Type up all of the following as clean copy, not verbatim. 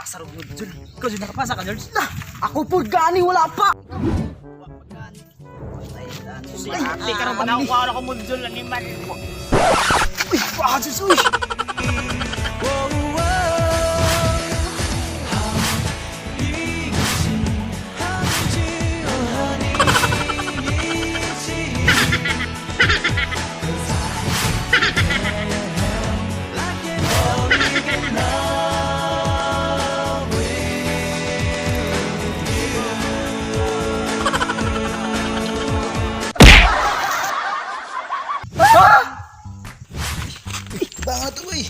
nakapasa rin mo, Jul. Ikaw, Jul, nakapasa ka, Jul. Ako po, gani, wala pa. Si ate ka naman ako para ko mo, Jul, animal. Uy, pahasis, uy. Bangat, uy.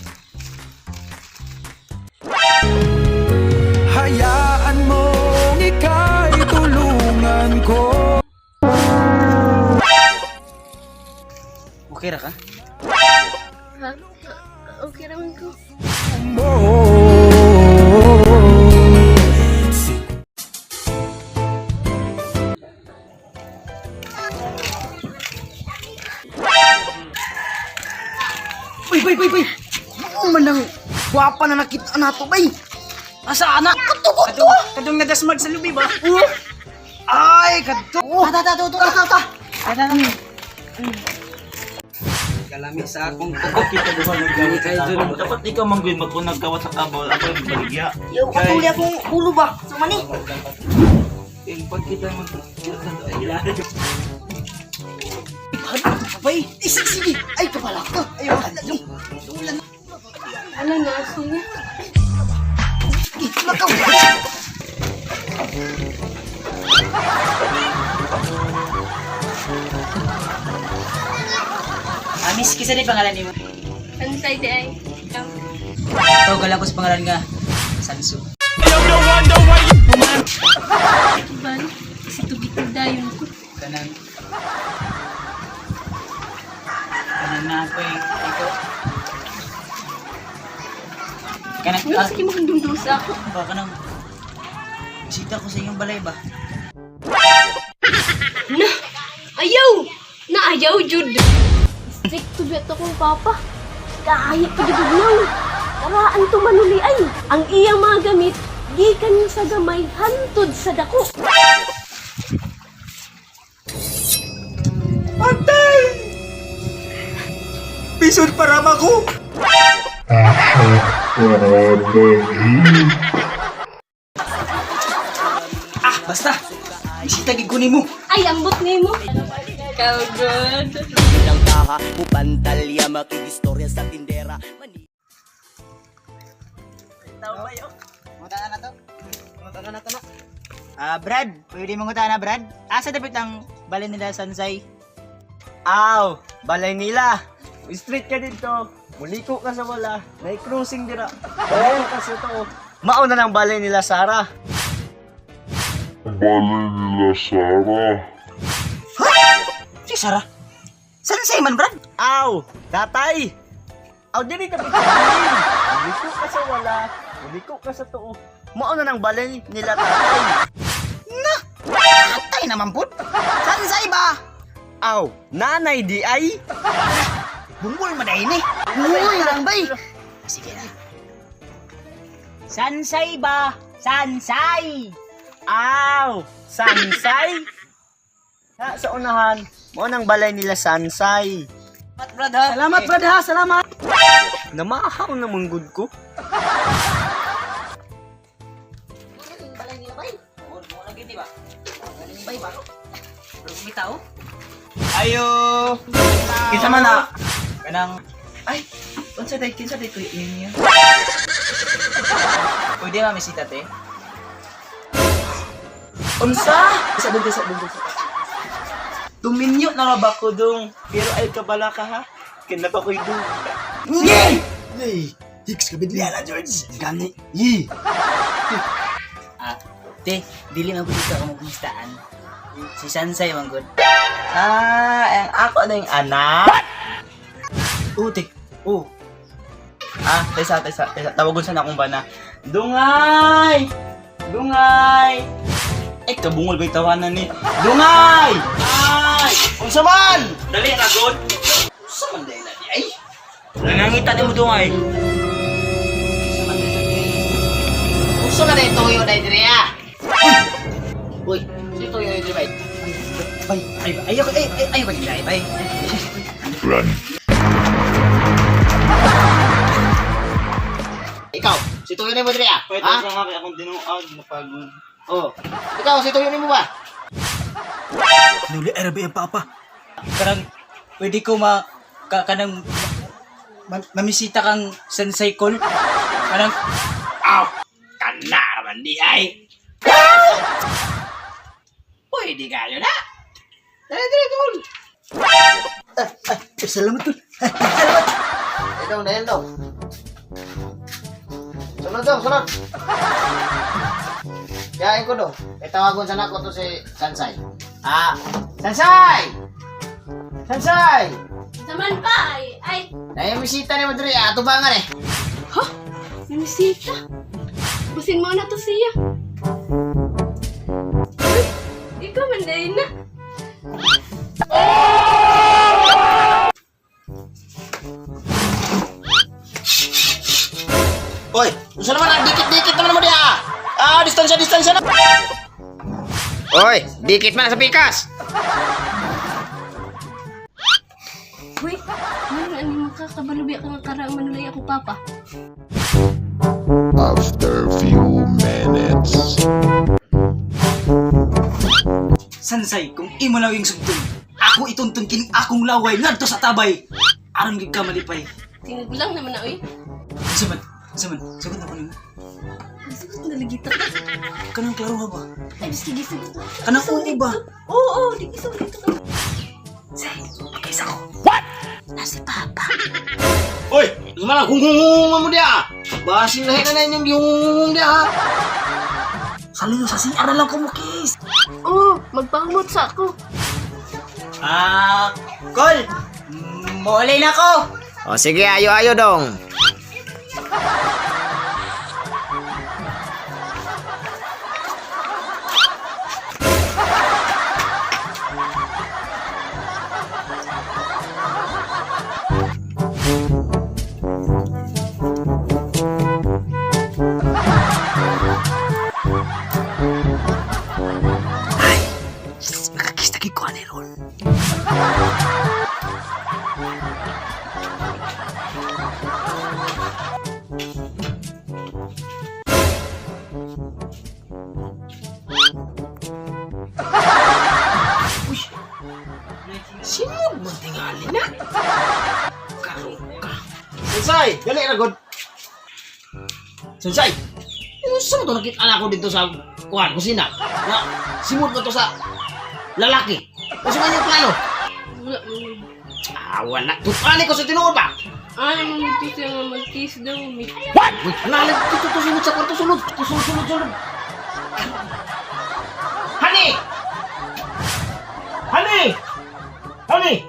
Hayaan mong ika'y tulungan ko. Okay ra ka? Ha? Okay naman ko. Bay. Ano man lang gwapa na nakita nato, bay. Asa anak? Kato. Kadong nadasmag sa lubi ba? Ay, kato. Ta. Kalami sa akong Kita duha nagawat sa tabaw. Dapat ikaw mangguin magpunag kawat sa tabaw. Ako yung baligya. Yo, katuli akong ulo ba? Sa mani. Pag kita Bay, sige. Ay, kapala ka. Ayaw, yung ulan. Ano na, aso niya? Lakaw. Amis, kisa di pangalan ni mo? Antay di ay. Ito, galang ko sa pangalan nga. Sansu. Ban, kasi tubig dayon ko. Kanang na ako eh. Ito. Kanang, Sige mo kang dumdusa ako. baka nang bisita ko sa inyong balay ba? Na! Ayaw! Na ayaw, Jud! Strict to beto kong papa. Kahit pa jud naw. Karaan to manuli ay. Ang iyang mga gamit, gikan sa gamay, hantod sa dako. Atay! Pisod para ko. Basta! Bisita gigunin mo! Ay, ambot ni mo. Ikaw, good. Bilang kaha, upantalya, makikistorya sa tindera. Mungutahan na to? Mungutahan na to na? Brad, pwede mungutahan na, Brad? Asa dapat ang balay nila Sansay? Aw, balay nila. Street ka dito. Muliko ka sa wala. May crossing dira. Balay ka sa to. Mauna ng balay nila Sara. Si Sarah? Sansay man, Brad? Aw, tatay. Aw, diri ka pagkakalin. Muliko ka sa wala. Muliko ka sa to. Mauna ng balay nila tatay. Atay naman po! Sansay ba? Aw, nanay di ay. Bungol madahin eh! Bungol lang ba eh! Sige na. Sansay ba? Sansay! Aw, Sansay. Sa unahan, maunang balay nila Sansay. Salamat, Brad ha! Salamat, Brad ha! Salamat! Namahaw na manggod ko. Balay nila ba eh? Mo lagi di ba? Balay nila ba eh ba? Pero bumitaw? Ayo. Kinsa man na? Kanang... Ay! Kinsa day ko yun yun? Pwede ba misita te? Unsa? Isa dun. Tuminyo na ba ko dong? Pero ay kabala ka ha? Kaya pa ko'y dong. Yay! Hey, Hicks ka bidliya na, George. Gani! Yee! Te, dili man gud ka kumumustaan. Si Sansay man gud. Ang ako na yung anak. Te. Tesa. Tawagon sa akong bana. Dungay! Eh, kabungol ba'y tawanan ni? Dungay! Ay! Unsa man! Dali na, God! Unsa man dahil na di ay? Nangangita ni mo, Dungay. Ayoko nila, bay. Ikaw, situyunin mo diri ah. Pwede Ha? sa nga akong dinuag, napagod. Oh. Ikaw, situyunin mo ba? Nuli, arabi ang papa. Karang pwede ko kanang mamisita kang sensei call. Kanang Kanar man di ay. Pwede kayo na. Dali, tol. Salamat, tol. Dahil dong. Sunod. Yain ko dong. Tawagon sana ko to si Sansay. Sansay! Sansay! Naman pa ay Nayamisita ni mo diri, atubangan eh. ha? Namisita. Busin mo na to siya. Ay, ikaw man dahil na. Hoy, usa naman ang dikit-dikit naman mo dia. Distansya na. Hoy, dikit man sa pikas. Wait, ano ani makakabalubi ka nga karang manulay ako papa? After few minutes. sansay kung imo lang yung sugtong. Ako ituntun kining akong laway ngadto sa tabay. Aron gid ka malipay. Tinugulang naman na oy. Saman, sagot ako nimo. Sagot na lagi ta. Kanang klaro ha ba? Ay, sige, sagot. Kanang oo ba? Oo, di ko sagot ito. Say, pagkaisa ko. Nasi papa. Hoy, gimana hung mo dia? Basin lahi na inyong yung dia ha. Saliyo sa CR na lang kumukis. Oo, magpangamot sa ako. Kol! Muli na ko! O sige, ayo dong. Nakakis na ko ni Ron. Sino mo tingali na? Karong ka. Sensei, gali na god. Sensei, yung sa mo to nakita na ako dito sa kusina. Na simot mo to sa lalaki. Kasi man yung plano. Wala mo. Wala. Tutani ko sa tinuod ba? Ano mo dito nga mag-kiss daw. May... Uy, nalag dito to sunod sa kwarto sunod. Sunod. Honey!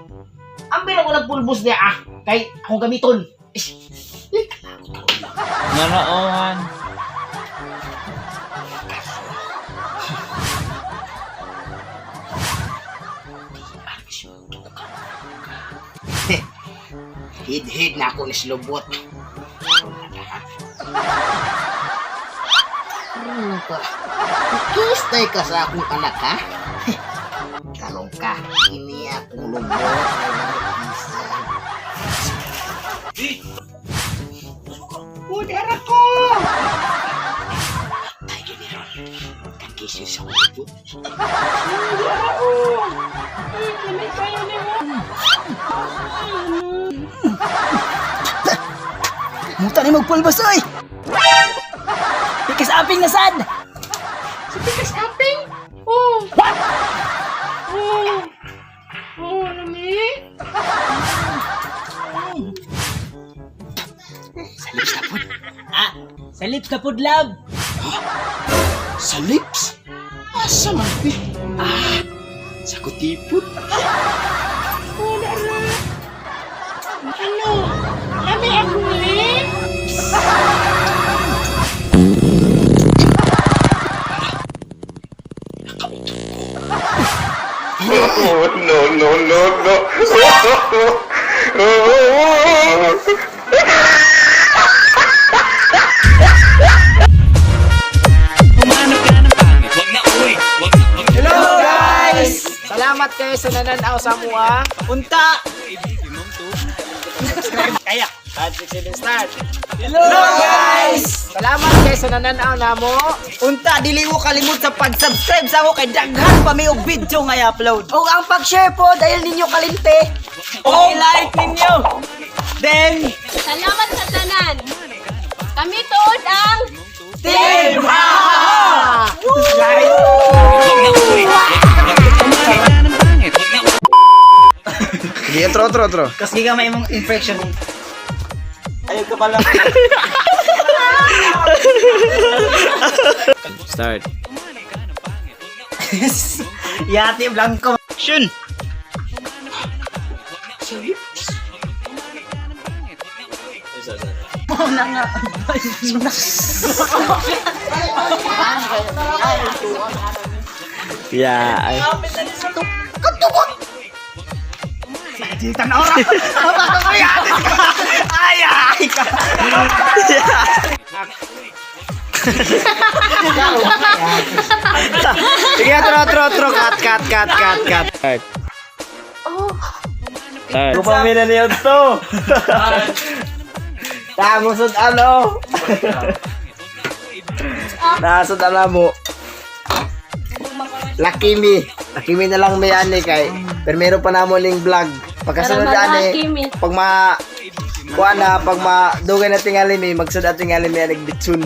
Ang bila ko nagpulbos niya kay akong gamiton. Naraohan. Hid na ako ni Slobot. Ano ka? Kiss tayo ka sa akong anak ha? Kalong ka, ini akong lubot. Udara ko! Tayo ni Ron. Kakisyo sa lubot. Udara ko! Lamay kayo ni Ron. Muta ni magpulbas oy! Pikas aping na sad! Si Pikas Aping? Oh! What? Oh, lami? Sa lips na pud love! Sa lips? Asa man pi? Sa kutipot. Ano? Lami ako lips? Hello guys! Salamat kayo sa nananaw sa mua. Unta. Kaya. 5, 6, 7, start. Hello guys! Salamat guys sa nananaw na mo. Unta, dili mo kalimut sa pag-subscribe sa ako kay daghan pa may og video nga i-upload. O ang pag-share po dahil ninyo kalinte. O like ninyo. Then, Salamat sa tanan. Kami tuod ang Team Sige, otro. kasi ka may mong infection. Ayaw ka pala. Start. Yati Blanco. Shun! Yeah, ay. Sige, otro. Cut. Start. Start. Kupamina niyo to. Tangusod ano? Nasod ala mo. Lucky me na lang may ani kay. Pero meron pa namo ning vlog. Pagkasunod Lucky ani, me. pag pag ma dugay na tingali mi, magsud at tingali mi anig bitsun.